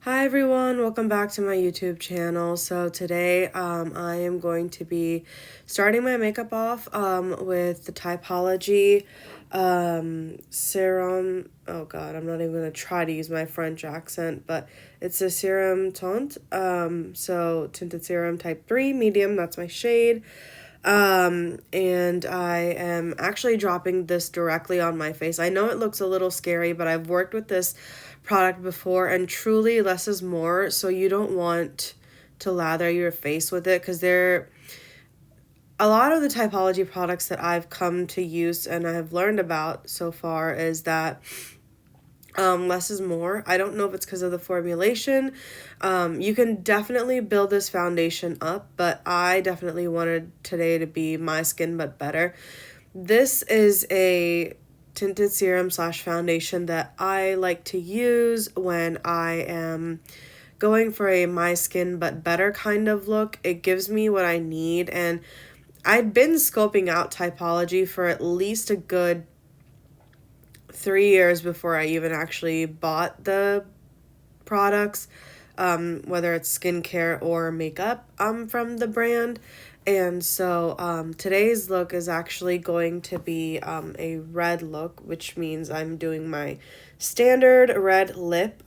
Hi everyone, welcome back to my YouTube channel. So today I am going to be starting my makeup off with the Typology serum. Oh god, I'm not even going to try to use my French accent, but it's a serum tint. So tinted serum type 3 medium, that's my shade. And I am actually dropping this directly on my face. I know it looks a little scary, but I've worked with this product before, and truly less is more. So you don't want to lather your face with it, because a lot of the Typology products that I've come to use and I have learned about so far is that less is more. I don't know if it's because of the formulation. You can definitely build this foundation up, but I definitely wanted today to be my skin but better. This is a tinted serum slash foundation that I like to use when I am going for a my skin but better kind of look. It gives me what I need, and I'd been scoping out Typology for at least a good 3 years before I even actually bought the products, whether it's skincare or makeup from the brand. And so today's look is actually going to be a red look, which means I'm doing my standard red lip.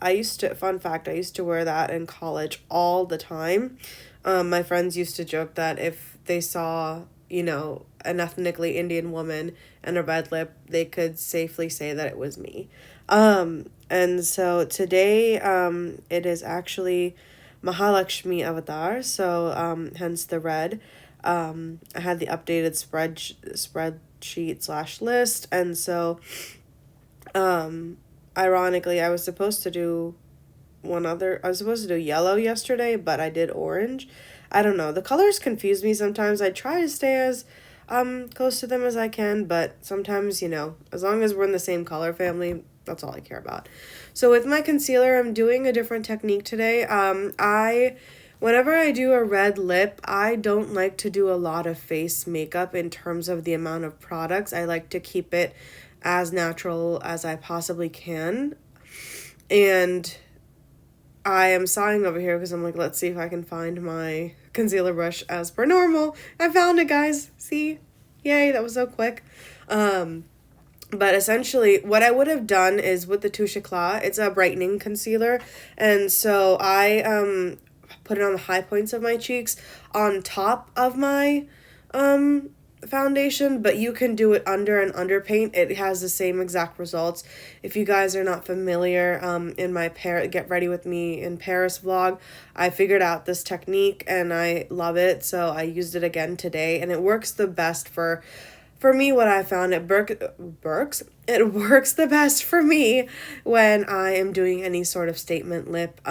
Fun fact, I used to wear that in college all the time. My friends used to joke that if they saw, an ethnically Indian woman and a red lip, they could safely say that it was me. And so today, it is actually Mahalakshmi Avatar, so hence the red. I had the updated spreadsheet slash list, and so ironically, I was supposed to do yellow yesterday, but I did orange. I don't know. The colors confuse me sometimes. I try to stay as close to them as I can, but sometimes, as long as we're in the same color family, that's all I care about. So with my concealer, I'm doing a different technique today. Whenever I do a red lip, I don't like to do a lot of face makeup in terms of the amount of products. I like to keep it as natural as I possibly can. And I am sighing over here because I'm like, let's see if I can find my concealer brush as per normal. I found it, guys. See? Yay, that was so quick. But essentially, what I would have done is with the Touche Eclat, it's a brightening concealer. And so I put it on the high points of my cheeks on top of my foundation, but you can do it under and underpaint. It has the same exact results. If you guys are not familiar, in my Get Ready With Me in Paris vlog, I figured out this technique and I love it, so I used it again today, and it works the best for me. What I found, it works the best for me when I am doing any sort of statement lip.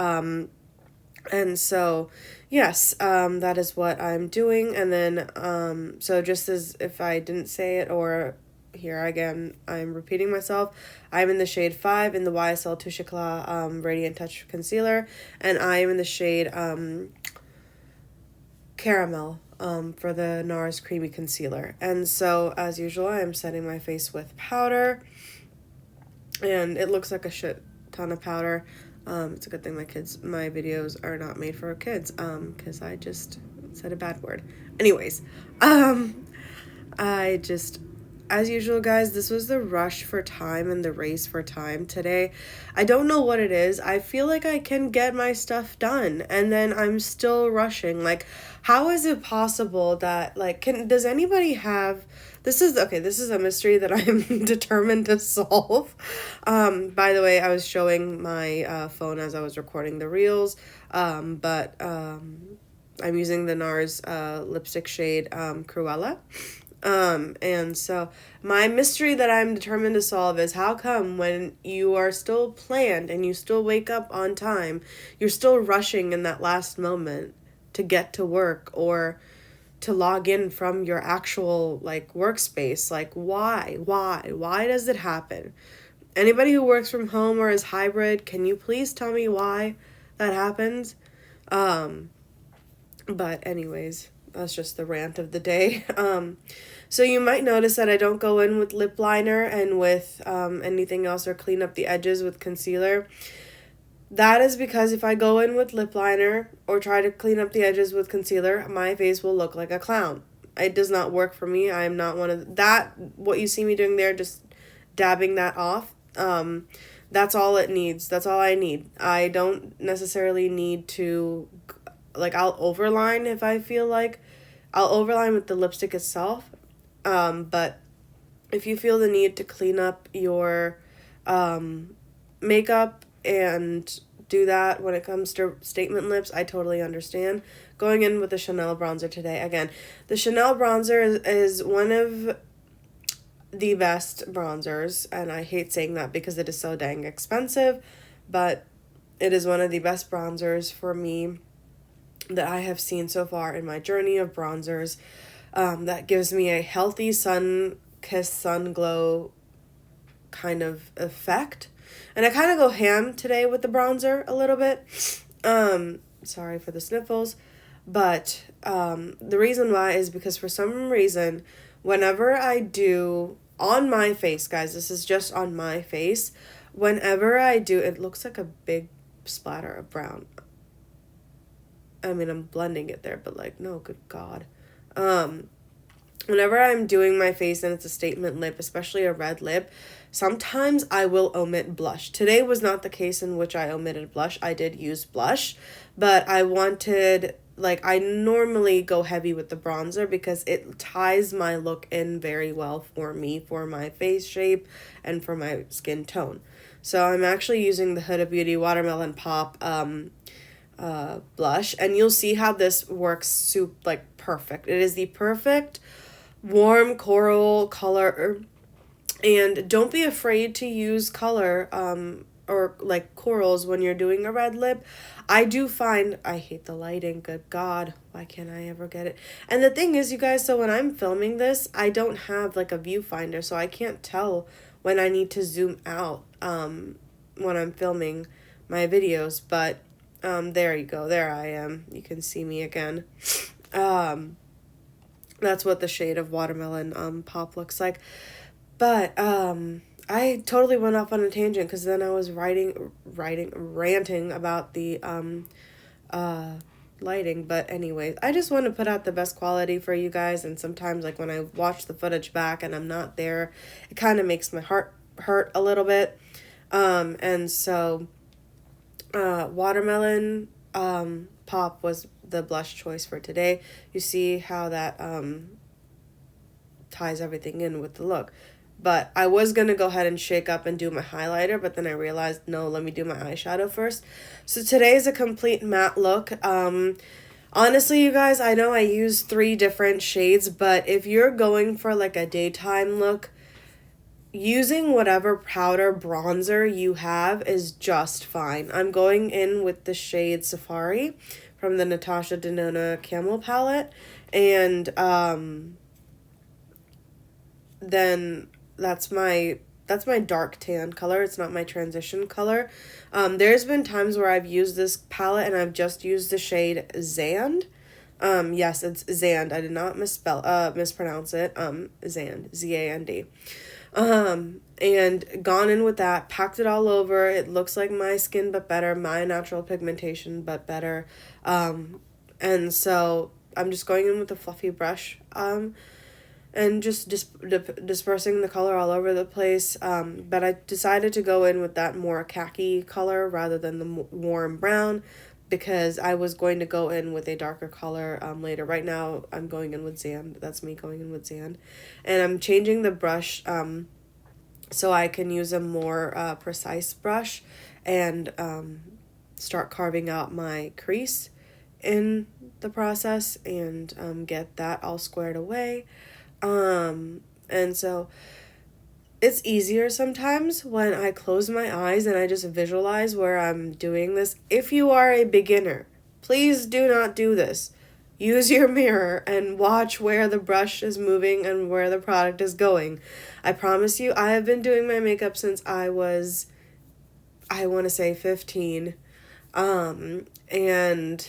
And so, yes, that is what I'm doing. And then, so just as if I didn't say it, or here again, I'm repeating myself, I'm in the shade 5 in the YSL Touche Eclat Radiant Touch Concealer, and I am in the shade Caramel for the NARS Creamy Concealer. And so, as usual, I'm setting my face with powder, and it looks like a shit ton of powder. It's a good thing my videos are not made for kids, because I just said a bad word. Anyways, as usual, guys, this was the rush for time and the race for time today. I don't know what it is. I feel like I can get my stuff done, and then I'm still rushing. Like, how is it possible that, like, does anybody have... This is a mystery that I'm determined to solve. By the way, I was showing my phone as I was recording the reels, but I'm using the NARS lipstick shade Cruella. And so my mystery that I'm determined to solve is, how come when you are still planned and you still wake up on time, you're still rushing in that last moment to get to work or to log in from your actual, like, workspace? Like, why does it happen? Anybody who works from home or is hybrid, can you please tell me why that happens? But anyways, that's just the rant of the day. So you might notice that I don't go in with lip liner and with anything else, or clean up the edges with concealer. That is because if I go in with lip liner or try to clean up the edges with concealer, my face will look like a clown. It does not work for me. I am not one of that. What you see me doing there, just dabbing that off. That's all it needs. That's all I need. I don't necessarily need to, like, I'll overline if I feel like. I'll overline with the lipstick itself. But if you feel the need to clean up your makeup and do that when it comes to statement lips, I totally understand. Going in with the Chanel bronzer today. Again, the Chanel bronzer is one of the best bronzers, and I hate saying that because it is so dang expensive, but it is one of the best bronzers for me that I have seen so far in my journey of bronzers. That gives me a healthy sun-kissed, sun-glow kind of effect. And I kind of go ham today with the bronzer a little bit. Sorry for the sniffles. But the reason why is because for some reason, whenever I do on my face, guys, this is just on my face, whenever I do, it looks like a big splatter of brown. I mean, I'm blending it there, but like, no, good God. Whenever I'm doing my face and it's a statement lip, especially a red lip, sometimes I will omit blush. Today was not the case in which I omitted blush. I did use blush, but I wanted, like, I normally go heavy with the bronzer because it ties my look in very well for me, for my face shape, and for my skin tone. So I'm actually using the Huda Beauty Watermelon Pop blush, and you'll see how this works like perfect. It is the perfect warm coral color, and don't be afraid to use color or like corals when you're doing a red lip. I do find, I hate the lighting, good God, why can't I ever get it? And the thing is, you guys, so when I'm filming this, I don't have like a viewfinder, so I can't tell when I need to zoom out when I'm filming my videos, but there you go, there I am, you can see me again. That's what the shade of Watermelon Pop looks like. But I totally went off on a tangent because then I was ranting about the lighting. But anyways, I just want to put out the best quality for you guys. And sometimes, like, when I watch the footage back and I'm not there, it kind of makes my heart hurt a little bit. And so Watermelon Pop was the blush choice for today. You see how that ties everything in with the look. But I was going to go ahead and shake up and do my highlighter, but then I realized, no, let me do my eyeshadow first. So today is a complete matte look. Honestly, you guys, I know I use 3 different shades, but if you're going for like a daytime look, using whatever powder bronzer you have is just fine. I'm going in with the shade Safari from the Natasha Denona Camel palette, and then that's my dark tan color. It's not my transition color. There's been times where I've used this palette and I've just used the shade Zand. Yes, it's Zand. I did not mispronounce it. Zand, Z-A-N-D. And gone in with that, packed it all over. It looks like my skin, but better, my natural pigmentation, but better. And so I'm just going in with a fluffy brush, and just dispersing the color all over the place. But I decided to go in with that more khaki color rather than the warm brown, because I was going to go in with a darker color later. Right now, I'm going in with Zand. That's me going in with Zand. And I'm changing the brush so I can use a more precise brush and start carving out my crease in the process and get that all squared away. And so it's easier sometimes when I close my eyes and I just visualize where I'm doing this. If you are a beginner, please do not do this. Use your mirror and watch where the brush is moving and where the product is going. I promise you, I have been doing my makeup since I was, I want to say 15. And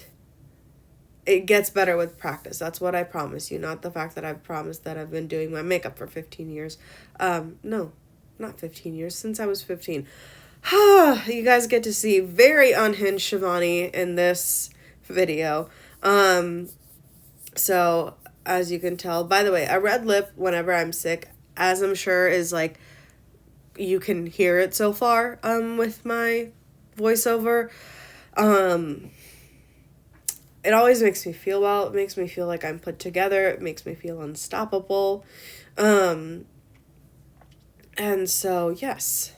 it gets better with practice. That's what I promise you, not the fact that I've promised that I've been doing my makeup for 15 years. No, not 15 years, since I was 15. You guys get to see very unhinged Shivani in this video. So as you can tell, by the way, a red lip whenever I'm sick, as I'm sure is like you can hear it so far with my voiceover. It always makes me feel well. It makes me feel like I'm put together. It makes me feel unstoppable. And so yes,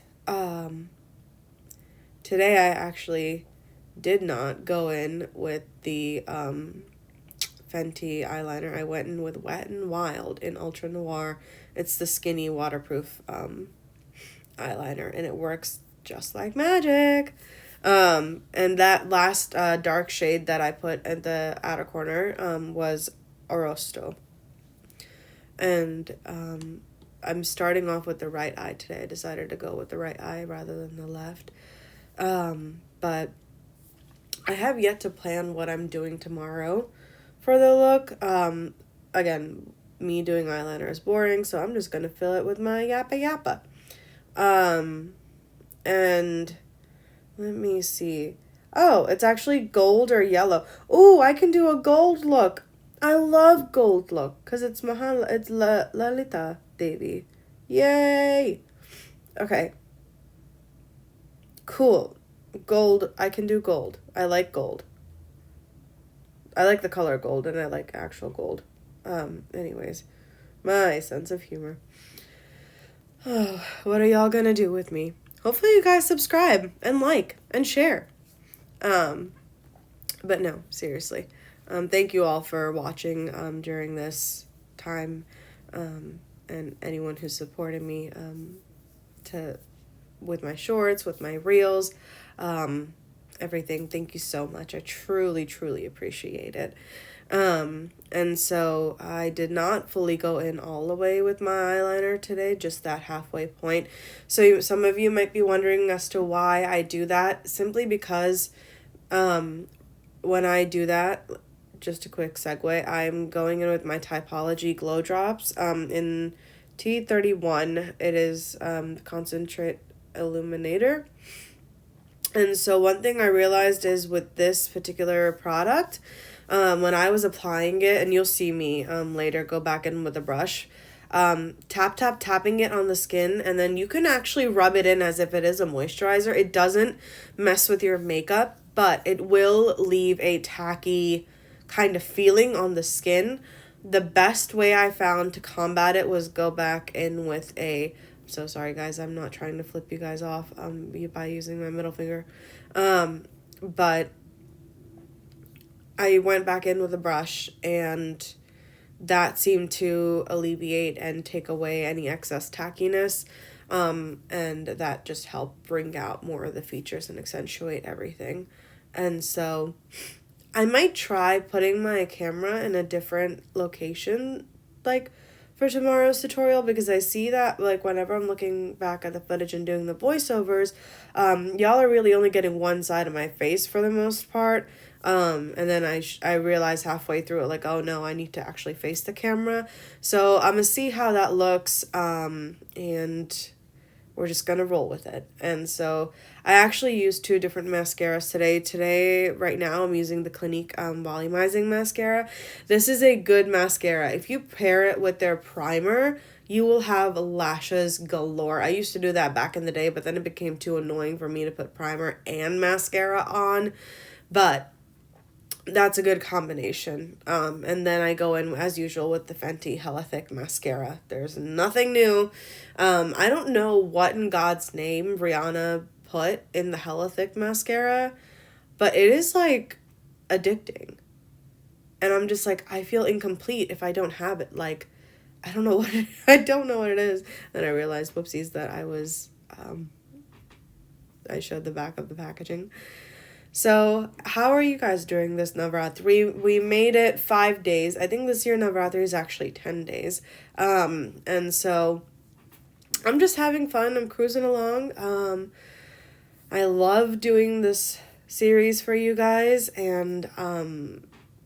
today I actually did not go in with the Fenty eyeliner. I went in with Wet n Wild in Ultra Noir. It's the skinny waterproof eyeliner, and it works just like magic. And that last dark shade that I put at the outer corner was Orosto. And I'm starting off with the right eye today. I decided to go with the right eye rather than the left. But I have yet to plan what I'm doing tomorrow for the look. Again, me doing eyeliner is boring, so I'm just going to fill it with my Yappa Yappa. And let me see. Oh, it's actually gold or yellow. Oh, I can do a gold look. I love gold look because it's it's Lalita Devi. Yay! Okay. Cool. Gold. I can do gold. I like gold. I like the color gold and I like actual gold. Anyways, my sense of humor. Oh, what are y'all gonna do with me? Hopefully you guys subscribe and like and share. But no, seriously. Thank you all for watching during this time, and anyone who supported me with my shorts, with my reels, everything. Thank you so much. I truly, truly appreciate it. And so I did not fully go in all the way with my eyeliner today, just that halfway point. So some of you might be wondering as to why I do that. Simply because when I do that, just a quick segue, I'm going in with my Typology Glow Drops in T31. It is Concentrate Illuminator. And so one thing I realized is with this particular product, when I was applying it, and you'll see me later go back in with a brush, tapping it on the skin, and then you can actually rub it in as if it is a moisturizer. It doesn't mess with your makeup, but it will leave a tacky kind of feeling on the skin. The best way I found to combat it was go back in with a... So sorry guys, I'm not trying to flip you guys off by using my middle finger. But I went back in with a brush, and that seemed to alleviate and take away any excess tackiness. And that just helped bring out more of the features and accentuate everything. And so I might try putting my camera in a different location, like, for tomorrow's tutorial, because I see that, like, whenever I'm looking back at the footage and doing the voiceovers, y'all are really only getting one side of my face for the most part. And then I realize halfway through it, like, oh no, I need to actually face the camera. So I'm gonna see how that looks, and we're just gonna roll with it. And so I actually used 2 different mascaras today. Today, right now, I'm using the Clinique Volumizing Mascara. This is a good mascara. If you pair it with their primer, you will have lashes galore. I used to do that back in the day, but then it became too annoying for me to put primer and mascara on. But that's a good combination. And then I go in, as usual, with the Fenty Hella Thick Mascara. There's nothing new. I don't know what in God's name Rihanna put in the Hella Thick Mascara, but it is, like, addicting. And I'm just like, I feel incomplete if I don't have it. Like, I don't know what I don't know what it is. Then I realized, whoopsies, that I showed the back of the packaging. So, how are you guys doing this Navratri? We made it 5 days. I think this year Navratri is actually 10 days. And so, I'm just having fun. I'm cruising along. I love doing this series for you guys. And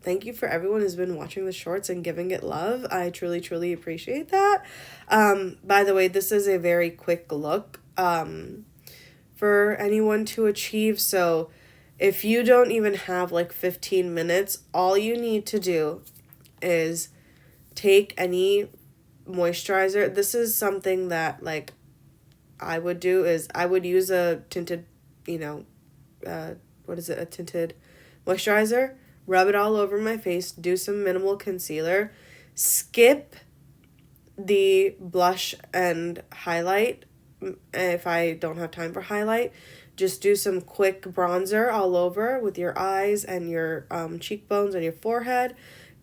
thank you for everyone who's been watching the shorts and giving it love. I truly, truly appreciate that. By the way, this is a very quick look. for anyone to achieve. So if you don't even have like 15 minutes, all you need to do is take any moisturizer. This is something that like I would do is I would use a tinted, you know, what is it, a tinted moisturizer, rub it all over my face, do some minimal concealer, skip the blush and highlight if I don't have time for highlight. Just do some quick bronzer all over with your eyes and your cheekbones and your forehead.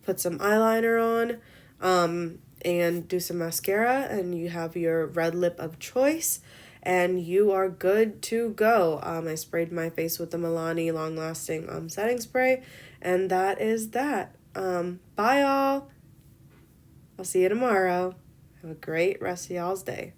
Put some eyeliner on, and do some mascara, and you have your red lip of choice, and you are good to go. I sprayed my face with the Milani Long Lasting setting spray, and that is that. Bye, all. I'll see you tomorrow. Have a great rest of y'all's day.